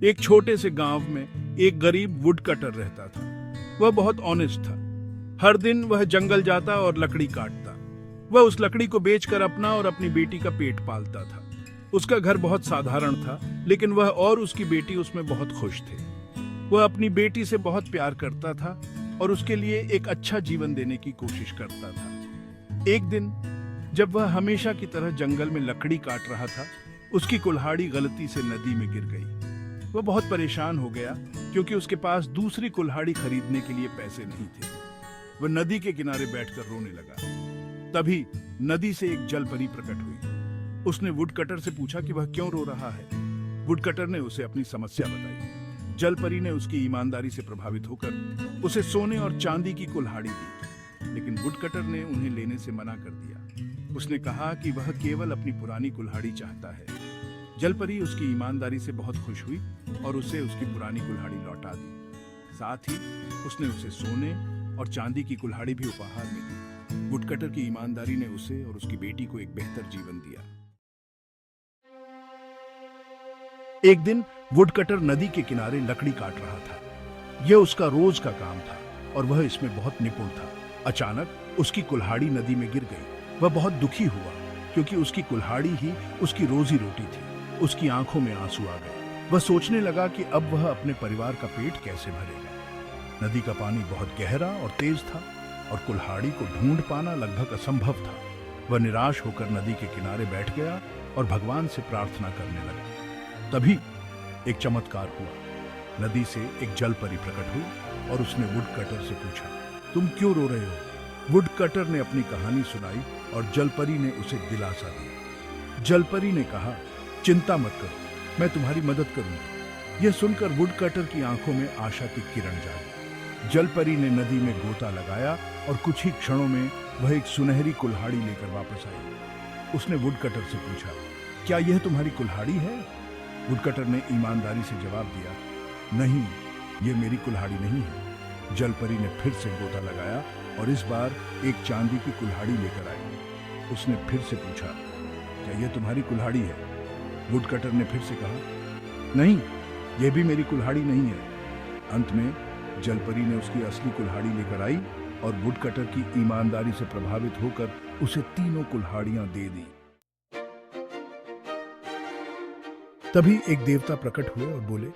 एक छोटे से गांव में एक गरीब वुड कटर रहता था। वह बहुत ऑनेस्ट था। हर दिन वह जंगल जाता और लकड़ी काटता। वह उस लकड़ी को बेचकर अपना और अपनी बेटी का पेट पालता था। उसका घर बहुत साधारण था, लेकिन वह और उसकी बेटी उसमें बहुत खुश थे। वह अपनी बेटी से बहुत प्यार करता था और उसके लिए एक अच्छा जीवन देने की कोशिश करता था। एक दिन जब वह हमेशा की तरह जंगल में लकड़ी काट रहा था, उसकी कुल्हाड़ी गलती से नदी में गिर गई। वह बहुत परेशान हो गया क्योंकि उसके पास दूसरी कुल्हाड़ी खरीदने के लिए पैसे नहीं थे। वह नदी के किनारे बैठकर रोने लगा। तभी नदी से एक जलपरी प्रकट हुई। उसने वुडकटर से पूछा कि वह क्यों रो रहा है। वुडकटर ने उसे अपनी समस्या बताई। जलपरी ने उसकी ईमानदारी से प्रभावित होकर उसे सोने और चांदी की कुल्हाड़ी दी, लेकिन वुडकटर ने उन्हें लेने से मना कर दिया। उसने कहा कि वह केवल अपनी पुरानी कुल्हाड़ी चाहता है। जलपरी उसकी ईमानदारी से बहुत खुश हुई और उसे उसकी पुरानी कुल्हाड़ी लौटा दी। साथ ही उसने उसे सोने और चांदी की कुल्हाड़ी भी उपहार में दी। वुडकटर की ईमानदारी ने उसे और उसकी बेटी को एक बेहतर जीवन दिया। एक दिन वुडकटर नदी के किनारे लकड़ी काट रहा था। यह उसका रोज का काम था और वह इसमें बहुत निपुण था। अचानक उसकी कुल्हाड़ी नदी में गिर गई। वह बहुत दुखी हुआ क्योंकि उसकी कुल्हाड़ी ही उसकी रोजी रोटी थी। उसकी आंखों में आंसू आ गए। वह सोचने लगा कि अब वह अपने परिवार का पेट कैसे भरेगा। नदी का पानी बहुत गहरा और तेज था और कुल्हाड़ी को ढूंढ पाना लगभग असंभव था। वह निराश होकर नदी के किनारे बैठ गया और भगवान से प्रार्थना करने लगा। तभी एक चमत्कार हुआ। नदी से एक जलपरी प्रकट हुई और उसने वुडकटर से पूछा, तुम क्यों रो रहे हो? वुडकटर ने अपनी कहानी सुनाई और जलपरी ने उसे दिलासा दिया। जलपरी ने कहा, चिंता मत करो, मैं तुम्हारी मदद करूंगा। यह सुनकर वुडकटर की आंखों में आशा की किरण जागी। जलपरी ने नदी में गोता लगाया और कुछ ही क्षणों में वह एक सुनहरी कुल्हाड़ी लेकर वापस आई। उसने वुडकटर से पूछा, क्या यह तुम्हारी कुल्हाड़ी है? वुडकटर ने ईमानदारी से जवाब दिया, नहीं, यह मेरी कुल्हाड़ी नहीं है। जलपरी ने फिर से गोता लगाया और इस बार एक चांदी की कुल्हाड़ी लेकर आई। उसने फिर से पूछा, क्या यह तुम्हारी कुल्हाड़ी है? वुडकटर ने फिर से कहा, नहीं, यह भी मेरी कुल्हाड़ी नहीं है। अंत में जलपरी ने उसकी असली कुल्हाड़ी लेकर आई और वुडकटर की ईमानदारी से प्रभावित होकर उसे तीनों कुल्हाड़ियां दे दी। तभी एक देवता प्रकट हुए और बोले,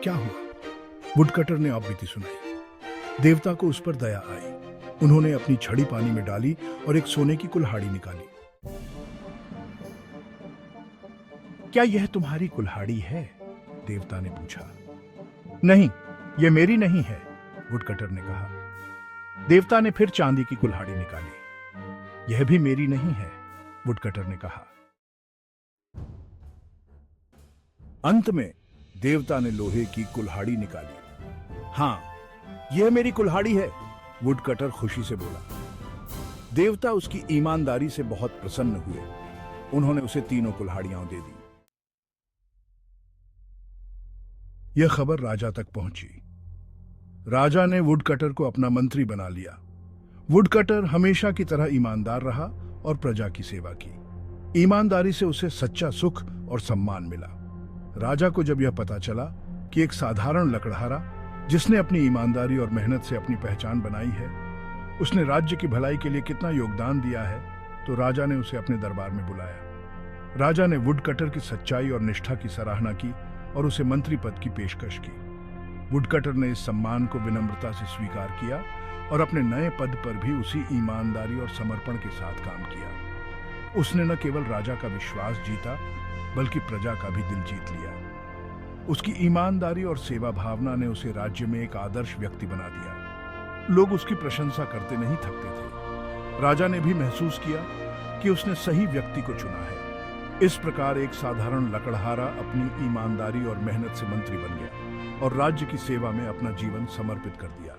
क्या हुआ? वुडकटर ने आप बीती सुनाई। देवता को उस पर दया आई। उन्होंने अपनी छड़ी पानी में डाली और एक सोने की कुल्हाड़ी निकाली। क्या यह तुम्हारी कुल्हाड़ी है? देवता ने पूछा। नहीं, यह मेरी नहीं है, वुडकटर ने कहा। देवता ने फिर चांदी की कुल्हाड़ी निकाली। यह भी मेरी नहीं है, वुडकटर ने कहा। अंत में देवता ने लोहे की कुल्हाड़ी निकाली। हाँ, यह मेरी कुल्हाड़ी है, वुडकटर खुशी से बोला। देवता उसकी ईमानदारी से बहुत प्रसन्न हुए। उन्होंने उसे तीनों कुल्हाड़ियां दे दी। यह खबर राजा तक पहुंची। राजा ने वुडकटर को अपना मंत्री बना लिया। वुडकटर हमेशा की तरह ईमानदार रहा और प्रजा की सेवा की। ईमानदारी से उसे सच्चा सुख और सम्मान मिला। राजा को जब यह पता चला कि एक साधारण लकड़हारा जिसने अपनी ईमानदारी और मेहनत से अपनी पहचान बनाई है, उसने राज्य की भलाई के लिए कितना योगदान दिया है, तो राजा ने उसे अपने दरबार में बुलाया। राजा ने वुडकटर की सच्चाई और निष्ठा की सराहना की और उसे मंत्री पद की पेशकश की। वुडकटर ने इस सम्मान को विनम्रता से स्वीकार किया और अपने नए पद पर भी उसी ईमानदारी और समर्पण के साथ काम किया। उसने न केवल राजा का विश्वास जीता, बल्कि प्रजा का भी दिल जीत लिया। उसकी ईमानदारी और सेवा भावना ने उसे राज्य में एक आदर्श व्यक्ति बना दिया। लोग उसकी प्रशंसा करते नहीं थकते थे। राजा ने भी महसूस किया कि उसने सही व्यक्ति को चुना है। इस प्रकार एक साधारण लकड़हारा अपनी ईमानदारी और मेहनत से मंत्री बन गया और राज्य की सेवा में अपना जीवन समर्पित कर दिया।